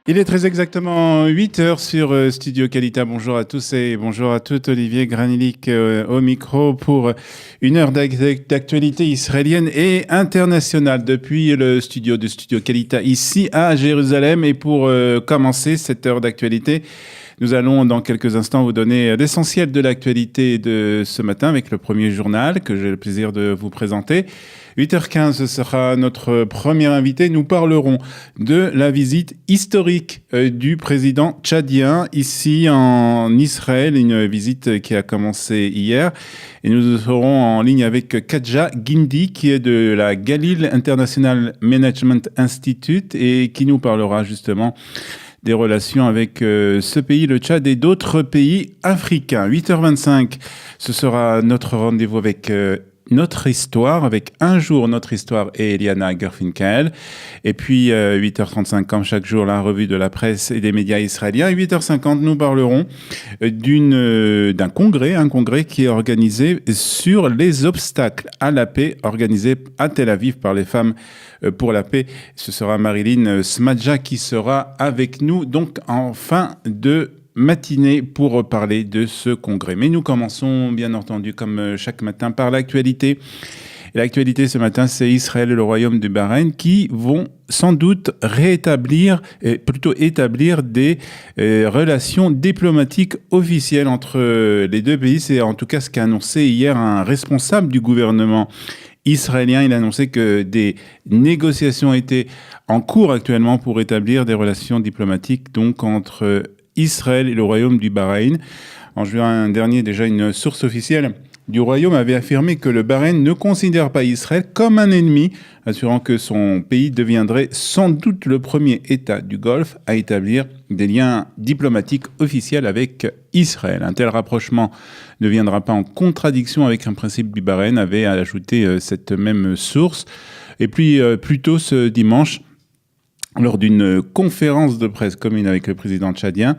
Il est très exactement 8 heures sur Studio Qualita. Bonjour à tous et bonjour à toutes. Olivier Granilic au micro pour une heure d'actualité israélienne et internationale depuis le studio de Studio Qualita ici à Jérusalem. Et pour commencer cette heure d'actualité, nous allons dans quelques instants vous donner l'essentiel de l'actualité de ce matin avec le premier journal que j'ai le plaisir de vous présenter. 8h15 sera notre premier invité. Nous parlerons de la visite historique du président tchadien ici en Israël, une visite qui a commencé hier. Et nous serons en ligne avec Kadja Guindi, qui est de la Galil International Management Institute et qui nous parlera justement des relations avec ce pays, le Tchad, et d'autres pays africains. 8h25, ce sera notre rendez-vous avec notre histoire, avec Un jour notre histoire et Eliana Gerfinkel. Et puis 8h35, comme chaque jour, la revue de la presse et des médias israéliens. Et 8h50, nous parlerons d'un congrès, un congrès qui est organisé sur les obstacles à la paix, organisé à Tel Aviv par les femmes pour la paix. Ce sera Marilyn Smadja qui sera avec nous, donc en fin de matinée pour parler de ce congrès. Mais nous commençons bien entendu comme chaque matin par l'actualité. Et l'actualité ce matin, c'est Israël et le royaume du Bahreïn qui vont sans doute établir des relations diplomatiques officielles entre les deux pays. C'est en tout cas ce qu'a annoncé hier un responsable du gouvernement israélien. Il a annoncé que des négociations étaient en cours actuellement pour établir des relations diplomatiques donc entre Israël et le royaume du Bahreïn. En juin dernier, déjà, une source officielle du royaume avait affirmé que le Bahreïn ne considère pas Israël comme un ennemi, assurant que son pays deviendrait sans doute le premier État du Golfe à établir des liens diplomatiques officiels avec Israël. Un tel rapprochement ne viendra pas en contradiction avec un principe du Bahreïn, avait ajouté cette même source. Et puis, plus tôt ce dimanche, lors d'une conférence de presse commune avec le président tchadien,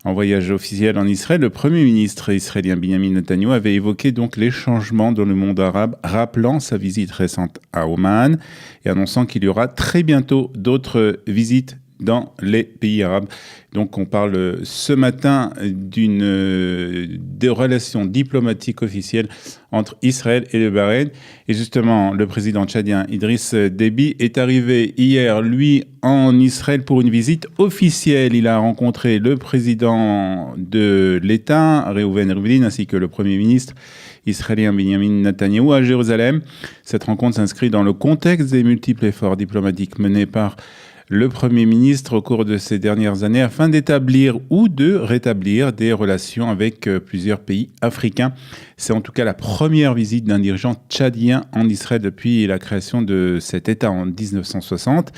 en voyage officiel en Israël, le Premier ministre israélien Benjamin Netanyahu avait évoqué donc les changements dans le monde arabe, rappelant sa visite récente à Oman et annonçant qu'il y aura très bientôt d'autres visites dans les pays arabes. Donc on parle ce matin des relations diplomatiques officielles entre Israël et le Bahreïn. Et justement, le président tchadien Idriss Déby est arrivé hier, lui, en Israël pour une visite officielle. Il a rencontré le président de l'État, Reuven Rivlin, ainsi que le Premier ministre israélien Benjamin Netanyahu à Jérusalem. Cette rencontre s'inscrit dans le contexte des multiples efforts diplomatiques menés par le Premier ministre au cours de ces dernières années afin d'établir ou de rétablir des relations avec plusieurs pays africains. C'est en tout cas la première visite d'un dirigeant tchadien en Israël depuis la création de cet État en 1960.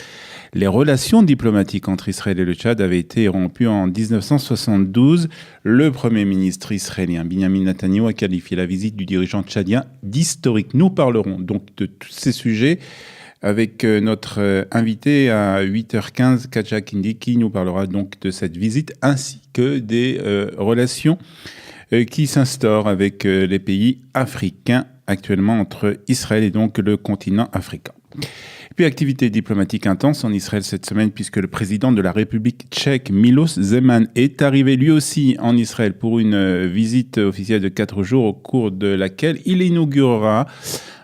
Les relations diplomatiques entre Israël et le Tchad avaient été rompues en 1972. Le Premier ministre israélien Benjamin Netanyahu a qualifié la visite du dirigeant tchadien d'historique. Nous parlerons donc de tous ces sujets avec notre invité à 8h15, Kadja Guindi, qui nous parlera donc de cette visite ainsi que des relations qui s'instaurent avec les pays africains actuellement entre Israël et donc le continent africain. Et puis activité diplomatique intense en Israël cette semaine puisque le président de la République tchèque Miloš Zeman est arrivé lui aussi en Israël pour une visite officielle de 4 jours au cours de laquelle il inaugurera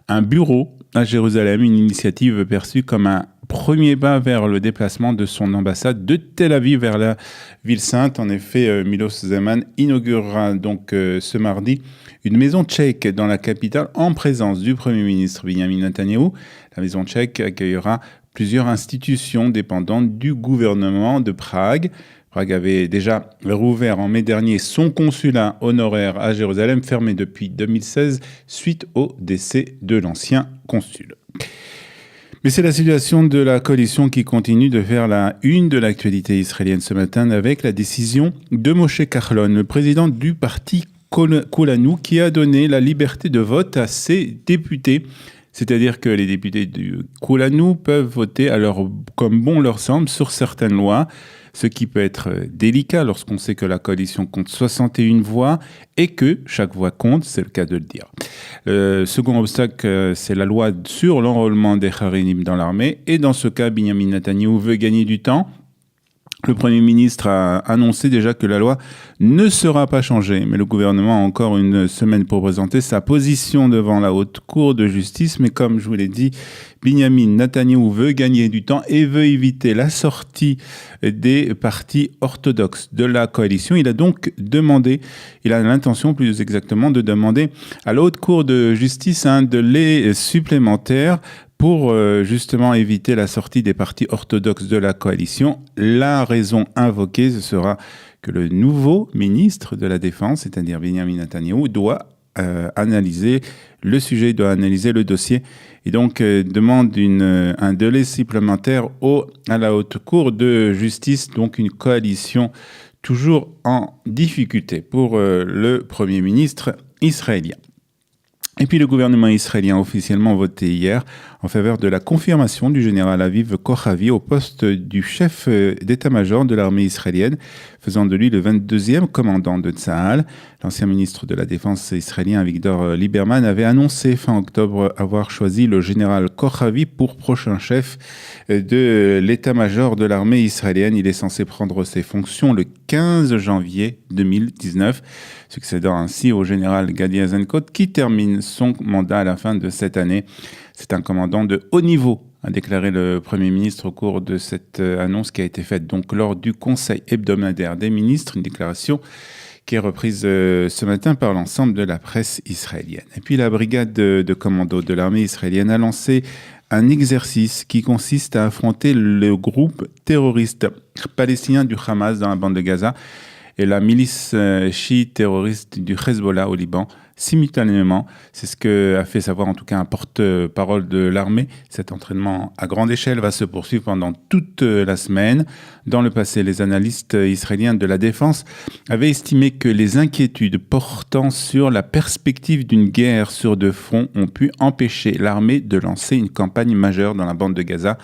un bureau à Jérusalem, une initiative perçue comme un premier pas vers le déplacement de son ambassade de Tel Aviv vers la ville sainte. En effet, Miloš Zeman inaugurera donc ce mardi une maison tchèque dans la capitale en présence du Premier ministre Benjamin Netanyahu. La maison tchèque accueillera plusieurs institutions dépendantes du gouvernement de Prague. Prague avait déjà rouvert en mai dernier son consulat honoraire à Jérusalem, fermé depuis 2016 suite au décès de l'ancien consul. Mais c'est la situation de la coalition qui continue de faire la une de l'actualité israélienne ce matin avec la décision de Moshe Kahlon, le président du parti Kulanu, qui a donné la liberté de vote à ses députés. C'est-à-dire que les députés du Kulanu peuvent voter comme bon leur semble sur certaines lois, ce qui peut être délicat lorsqu'on sait que la coalition compte 61 voix et que chaque voix compte, c'est le cas de le dire. Le second obstacle, c'est la loi sur l'enrôlement des Haredim dans l'armée. Et dans ce cas, Benjamin Netanyahu veut gagner du temps Le Premier ministre a annoncé déjà que la loi ne sera pas changée, mais le gouvernement a encore une semaine pour présenter sa position devant la Haute Cour de justice. Mais comme je vous l'ai dit, Benjamin Netanyahou veut gagner du temps et veut éviter la sortie des partis orthodoxes de la coalition. Il a donc demandé, il a l'intention plus exactement de demander à la Haute Cour de justice un délai supplémentaire pour justement éviter la sortie des partis orthodoxes de la coalition. La raison invoquée, ce sera que le nouveau ministre de la Défense, c'est-à-dire Benjamin Netanyahou, doit analyser le sujet, doit analyser le dossier et donc demande un délai supplémentaire à la Haute Cour de justice, donc une coalition toujours en difficulté pour le Premier ministre israélien. Et puis le gouvernement israélien a officiellement voté hier en faveur de la confirmation du général Aviv Kochavi au poste du chef d'état-major de l'armée israélienne, faisant de lui le 22e commandant de Tsahal. L'ancien ministre de la Défense israélien Avigdor Lieberman avait annoncé fin octobre avoir choisi le général Kochavi pour prochain chef de l'état-major de l'armée israélienne. Il est censé prendre ses fonctions le 15 janvier 2019, succédant ainsi au général Gadi Eisenkot qui termine son mandat à la fin de cette année. C'est un commandant de haut niveau, a déclaré le Premier ministre au cours de cette annonce qui a été faite donc lors du Conseil hebdomadaire des ministres, une déclaration qui est reprise ce matin par l'ensemble de la presse israélienne. Et puis la brigade de commando de l'armée israélienne a lancé un exercice qui consiste à affronter le groupe terroriste palestinien du Hamas dans la bande de Gaza et la milice chiite terroriste du Hezbollah au Liban simultanément. C'est ce que a fait savoir en tout cas un porte-parole de l'armée. Cet entraînement à grande échelle va se poursuivre pendant toute la semaine. Dans le passé, les analystes israéliens de la défense avaient estimé que les inquiétudes portant sur la perspective d'une guerre sur deux fronts ont pu empêcher l'armée de lancer une campagne majeure dans la bande de Gaza.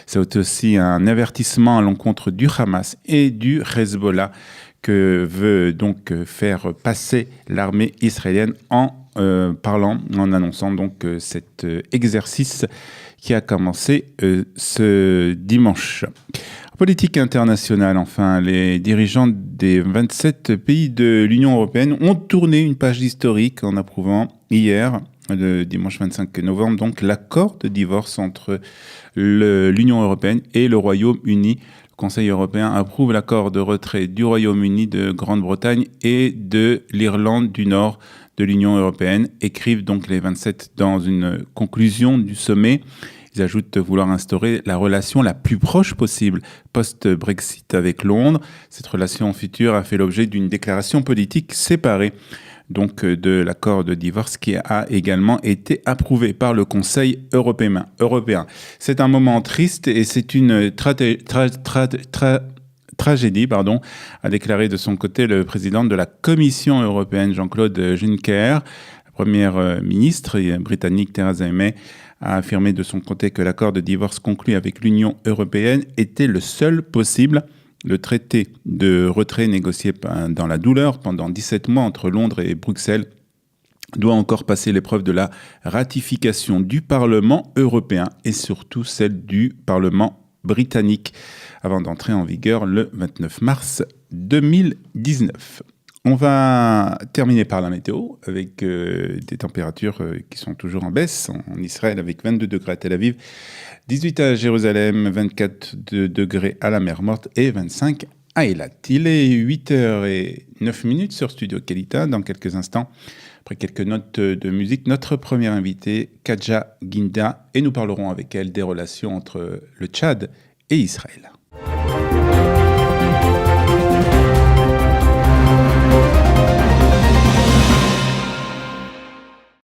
C'est aussi un avertissement à l'encontre du Hamas et du Hezbollah que veut donc faire passer l'armée israélienne en annonçant donc cet exercice qui a commencé ce dimanche. En politique internationale, enfin, les dirigeants des 27 pays de l'Union européenne ont tourné une page historique en approuvant hier, le dimanche 25 novembre, donc l'accord de divorce entre l'Union européenne et le Royaume-Uni. Le Conseil européen approuve l'accord de retrait du Royaume-Uni, de Grande-Bretagne et de l'Irlande du Nord de l'Union européenne, écrivent donc les 27 dans une conclusion du sommet. Ils ajoutent vouloir instaurer la relation la plus proche possible post-Brexit avec Londres. Cette relation future a fait l'objet d'une déclaration politique séparée donc de l'accord de divorce qui a également été approuvé par le Conseil européen. C'est un moment triste et c'est une tragédie, a déclaré de son côté le président de la Commission européenne, Jean-Claude Juncker. La première ministre britannique Theresa May a affirmé de son côté que l'accord de divorce conclu avec l'Union européenne était le seul possible. Le traité de retrait négocié dans la douleur pendant 17 mois entre Londres et Bruxelles doit encore passer l'épreuve de la ratification du Parlement européen et surtout celle du Parlement britannique avant d'entrer en vigueur le 29 mars 2019. On va terminer par la météo avec des températures qui sont toujours en baisse en Israël avec 22 degrés à Tel Aviv, 18 à Jérusalem, 24 degrés à la mer Morte et 25 à Eilat. Il est 8h09 sur Studio Kalita. Dans quelques instants, après quelques notes de musique, notre première invitée, Kadja Guinda, et nous parlerons avec elle des relations entre le Tchad et Israël.